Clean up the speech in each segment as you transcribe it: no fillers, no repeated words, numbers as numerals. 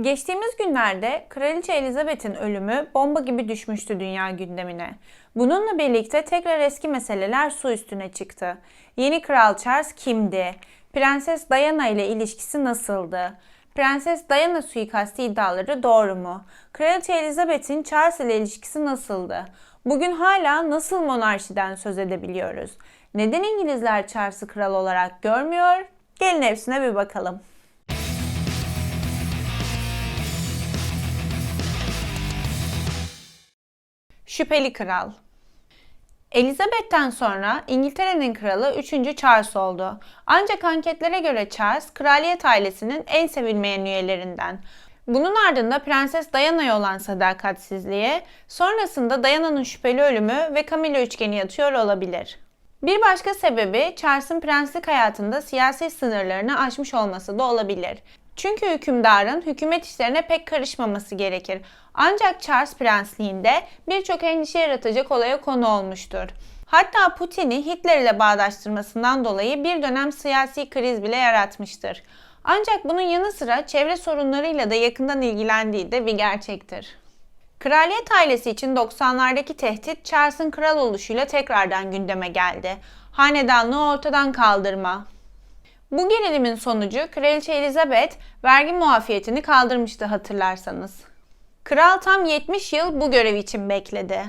Geçtiğimiz günlerde Kraliçe Elizabeth'in ölümü bomba gibi düşmüştü dünya gündemine. Bununla birlikte tekrar eski meseleler su üstüne çıktı. Yeni Kral Charles kimdi? Prenses Diana ile ilişkisi nasıldı? Prenses Diana suikasti iddiaları doğru mu? Kraliçe Elizabeth'in Charles ile ilişkisi nasıldı? Bugün hala nasıl monarşiden söz edebiliyoruz? Neden İngilizler Charles'ı kral olarak görmüyor? Gelin hepsine bir bakalım. Şüpheli Kral. Elizabeth'ten sonra İngiltere'nin kralı 3. Charles oldu. Ancak anketlere göre Charles, kraliyet ailesinin en sevilmeyen üyelerinden. Bunun ardında Prenses Diana'ya olan sadakatsizliğe, sonrasında Diana'nın şüpheli ölümü ve Camilla üçgeni yatıyor olabilir. Bir başka sebebi Charles'ın prenslik hayatında siyasi sınırlarını aşmış olması da olabilir. Çünkü hükümdarın hükümet işlerine pek karışmaması gerekir. Ancak Charles prensliğinde birçok endişe yaratacak olaya konu olmuştur. Hatta Putin'i Hitler ile bağdaştırmasından dolayı bir dönem siyasi kriz bile yaratmıştır. Ancak bunun yanı sıra çevre sorunlarıyla da yakından ilgilendiği de bir gerçektir. Kraliyet ailesi için 90'lardaki tehdit Charles'ın kral oluşuyla tekrardan gündeme geldi. Hanedanlığı ortadan kaldırma. Bu gerilimin sonucu Kraliçe Elizabeth vergi muafiyetini kaldırmıştı hatırlarsanız. Kral tam 70 yıl bu görev için bekledi.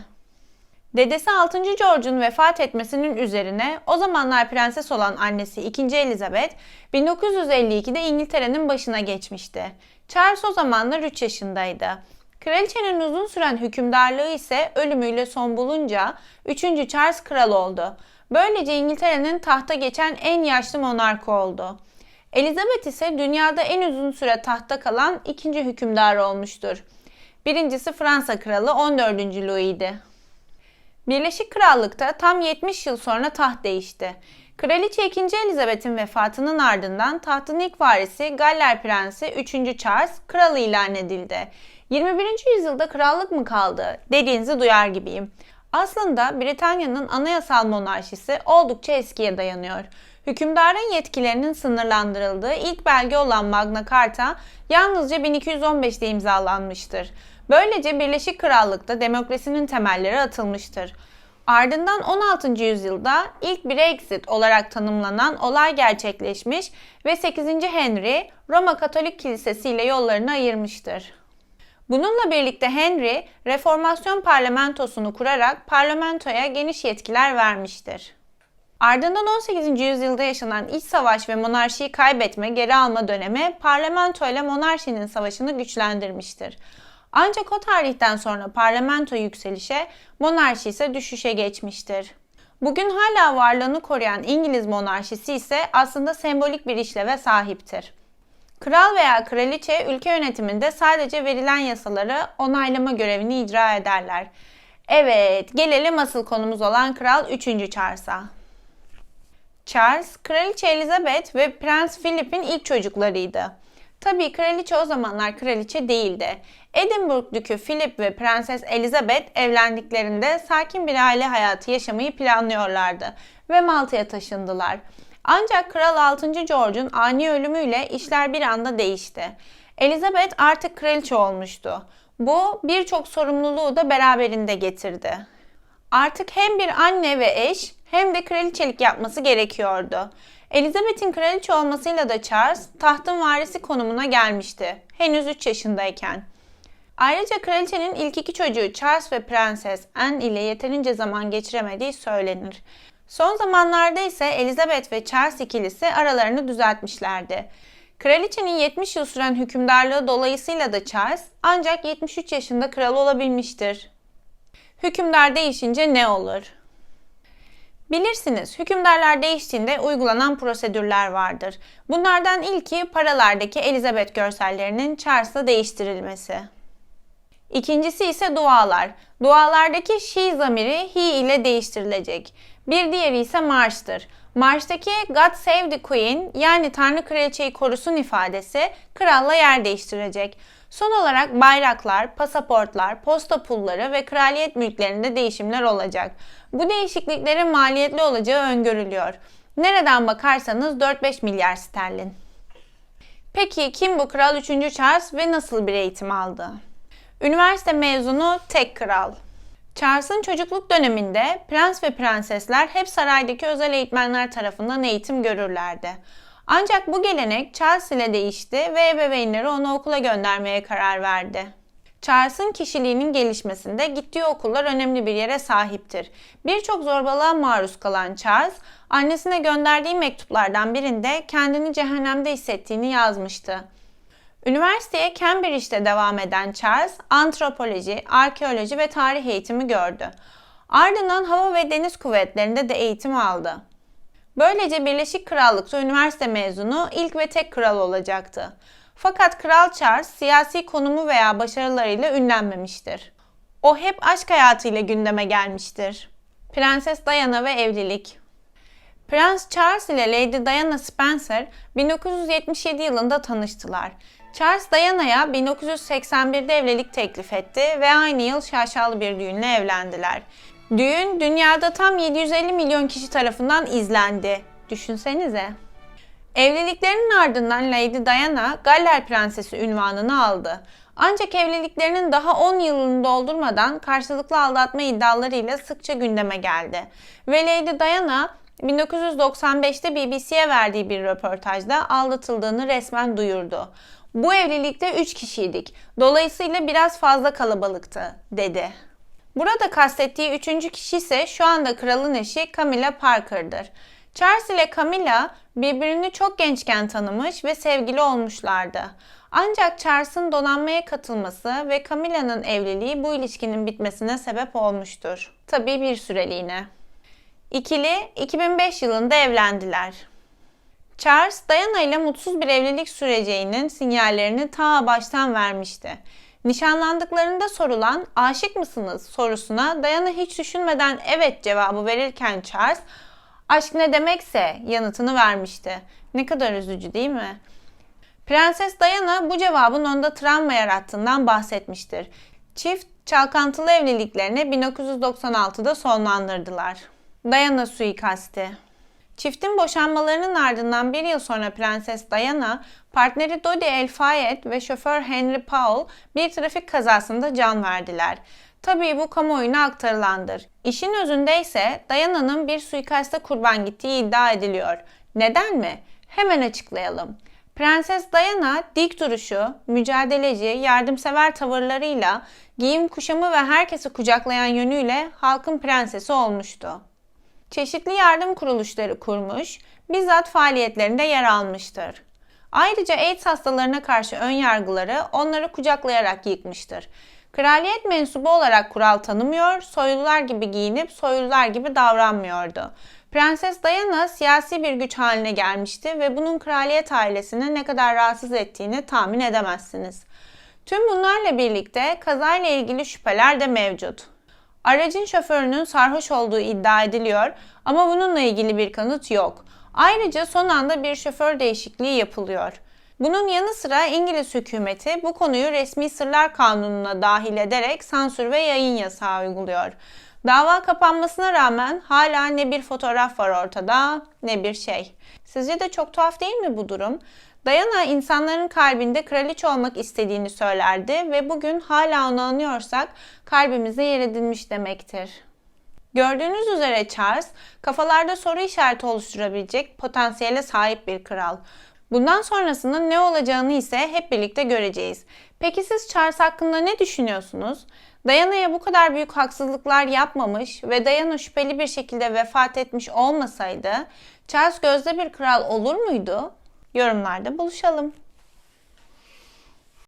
Dedesi 6. George'un vefat etmesinin üzerine o zamanlar prenses olan annesi 2. Elizabeth 1952'de İngiltere'nin başına geçmişti. Charles o zamanlar 3 yaşındaydı. Kraliçenin uzun süren hükümdarlığı ise ölümüyle son bulunca 3. Charles kral oldu. Böylece İngiltere'nin tahta geçen en yaşlı monarkı oldu. Elizabeth ise dünyada en uzun süre tahta kalan ikinci hükümdar olmuştur. Birincisi Fransa kralı 14. Louis'di. Birleşik Krallık'ta tam 70 yıl sonra taht değişti. Kraliçe 2. Elizabeth'in vefatının ardından tahtın ilk varisi Galler Prensi 3. Charles kral ilan edildi. 21. yüzyılda krallık mı kaldı dediğinizi duyar gibiyim. Aslında Britanya'nın anayasal monarşisi oldukça eskiye dayanıyor. Hükümdarın yetkilerinin sınırlandırıldığı ilk belge olan Magna Carta yalnızca 1215'te imzalanmıştır. Böylece Birleşik Krallık'ta demokrasinin temelleri atılmıştır. Ardından 16. yüzyılda ilk Brexit olarak tanımlanan olay gerçekleşmiş ve 8. Henry Roma Katolik Kilisesi ile yollarını ayırmıştır. Bununla birlikte Henry, Reformasyon Parlamentosu'nu kurarak parlamentoya geniş yetkiler vermiştir. Ardından 18. yüzyılda yaşanan iç savaş ve monarşiyi kaybetme, geri alma dönemi parlamento ile monarşinin savaşını güçlendirmiştir. Ancak o tarihten sonra parlamento yükselişe, monarşi ise düşüşe geçmiştir. Bugün hala varlığını koruyan İngiliz monarşisi ise aslında sembolik bir işleve sahiptir. Kral veya kraliçe ülke yönetiminde sadece verilen yasaları onaylama görevini icra ederler. Evet, gelelim asıl konumuz olan Kral 3. Charles'a. Charles, Kraliçe Elizabeth ve Prens Philip'in ilk çocuklarıydı. Tabii kraliçe o zamanlar kraliçe değildi. Edinburgh Dükü Philip ve Prenses Elizabeth evlendiklerinde sakin bir aile hayatı yaşamayı planlıyorlardı ve Malta'ya taşındılar. Ancak Kral 6. George'un ani ölümüyle işler bir anda değişti. Elizabeth artık kraliçe olmuştu. Bu birçok sorumluluğu da beraberinde getirdi. Artık hem bir anne ve eş hem de kraliçelik yapması gerekiyordu. Elizabeth'in kraliçe olmasıyla da Charles tahtın varisi konumuna gelmişti. Henüz 3 yaşındayken. Ayrıca kraliçenin ilk 2 çocuğu Charles ve Prenses Anne ile yeterince zaman geçiremediği söylenir. Son zamanlarda ise Elizabeth ve Charles ikilisi aralarını düzeltmişlerdi. Kraliçenin 70 yıl süren hükümdarlığı dolayısıyla da Charles ancak 73 yaşında kral olabilmiştir. Hükümdar değişince ne olur? Bilirsiniz, hükümdarlar değiştiğinde uygulanan prosedürler vardır. Bunlardan ilki paralardaki Elizabeth görsellerinin Charles'la değiştirilmesi. İkincisi ise dualar. Dualardaki she zamiri he ile değiştirilecek. Bir diğeri ise marştır. Marştaki God Save the Queen yani Tanrı Kraliçeyi korusun ifadesi kralla yer değiştirecek. Son olarak bayraklar, pasaportlar, posta pulları ve kraliyet mülklerinde değişimler olacak. Bu değişikliklerin maliyetli olacağı öngörülüyor. Nereden bakarsanız 4-5 milyar sterlin. Peki kim bu kral 3. Charles ve nasıl bir eğitim aldı? Üniversite mezunu tek kral. Charles'ın çocukluk döneminde prens ve prensesler hep saraydaki özel eğitmenler tarafından eğitim görürlerdi. Ancak bu gelenek Charles ile değişti ve ebeveynleri onu okula göndermeye karar verdi. Charles'ın kişiliğinin gelişmesinde gittiği okullar önemli bir yere sahiptir. Birçok zorbalığa maruz kalan Charles, annesine gönderdiği mektuplardan birinde kendini cehennemde hissettiğini yazmıştı. Üniversiteye Cambridge'de devam eden Charles, antropoloji, arkeoloji ve tarih eğitimi gördü. Ardından hava ve deniz kuvvetlerinde de eğitim aldı. Böylece Birleşik Krallık'ta üniversite mezunu ilk ve tek kral olacaktı. Fakat Kral Charles siyasi konumu veya başarılarıyla ünlenmemiştir. O hep aşk hayatıyla gündeme gelmiştir. Prenses Diana ve evlilik. Prens Charles ile Lady Diana Spencer 1977 yılında tanıştılar. Charles Diana'ya 1981'de evlilik teklif etti ve aynı yıl şaşalı bir düğünle evlendiler. Düğün dünyada tam 750 milyon kişi tarafından izlendi. Düşünsenize. Evliliklerinin ardından Lady Diana Galler Prensesi unvanını aldı. Ancak evliliklerinin daha 10 yılını doldurmadan karşılıklı aldatma iddialarıyla sıkça gündeme geldi. Ve Lady Diana 1995'te BBC'ye verdiği bir röportajda aldatıldığını resmen duyurdu. Bu evlilikte 3 kişiydik. Dolayısıyla biraz fazla kalabalıktı, dedi. Burada kastettiği 3. kişi ise şu anda kralın eşi Camilla Parker'dır. Charles ile Camilla birbirini çok gençken tanımış ve sevgili olmuşlardı. Ancak Charles'ın donanmaya katılması ve Camilla'nın evliliği bu ilişkinin bitmesine sebep olmuştur. Tabii bir süreliğine. İkili 2005 yılında evlendiler. Charles, Diana ile mutsuz bir evlilik süreceğinin sinyallerini ta baştan vermişti. Nişanlandıklarında sorulan "aşık mısınız?" sorusuna Diana hiç düşünmeden evet cevabı verirken Charles, "aşk ne demekse" yanıtını vermişti. Ne kadar üzücü değil mi? Prenses Diana bu cevabın onda travma yarattığından bahsetmiştir. Çift çalkantılı evliliklerini 1996'da sonlandırdılar. Diana suikasti. Çiftin boşanmalarının ardından bir yıl sonra Prenses Diana, partneri Dodi El Fayed ve şoför Henry Powell bir trafik kazasında can verdiler. Tabii bu kamuoyuna aktarılandır. İşin özünde ise Diana'nın bir suikaste kurban gittiği iddia ediliyor. Neden mi? Hemen açıklayalım. Prenses Diana dik duruşu, mücadeleci, yardımsever tavırlarıyla, giyim kuşamı ve herkesi kucaklayan yönüyle halkın prensesi olmuştu. Çeşitli yardım kuruluşları kurmuş, bizzat faaliyetlerinde yer almıştır. Ayrıca AIDS hastalarına karşı ön yargıları onları kucaklayarak yıkmıştır. Kraliyet mensubu olarak kural tanımıyor, soylular gibi giyinip soylular gibi davranmıyordu. Prenses Diana siyasi bir güç haline gelmişti ve bunun kraliyet ailesini ne kadar rahatsız ettiğini tahmin edemezsiniz. Tüm bunlarla birlikte kazayla ilgili şüpheler de mevcut. Aracın şoförünün sarhoş olduğu iddia ediliyor ama bununla ilgili bir kanıt yok. Ayrıca son anda bir şoför değişikliği yapılıyor. Bunun yanı sıra İngiliz hükümeti bu konuyu Resmi Sırlar Kanunu'na dahil ederek sansür ve yayın yasağı uyguluyor. Dava kapanmasına rağmen hala ne bir fotoğraf var ortada ne bir şey. Sizce de çok tuhaf değil mi bu durum? Diana insanların kalbinde kraliçe olmak istediğini söylerdi ve bugün hala onu anıyorsak kalbimize yer edilmiş demektir. Gördüğünüz üzere Charles, kafalarda soru işareti oluşturabilecek potansiyele sahip bir kral. Bundan sonrasının ne olacağını ise hep birlikte göreceğiz. Peki siz Charles hakkında ne düşünüyorsunuz? Diana'ya bu kadar büyük haksızlıklar yapmamış ve Diana şüpheli bir şekilde vefat etmiş olmasaydı Charles gözde bir kral olur muydu? Yorumlarda buluşalım.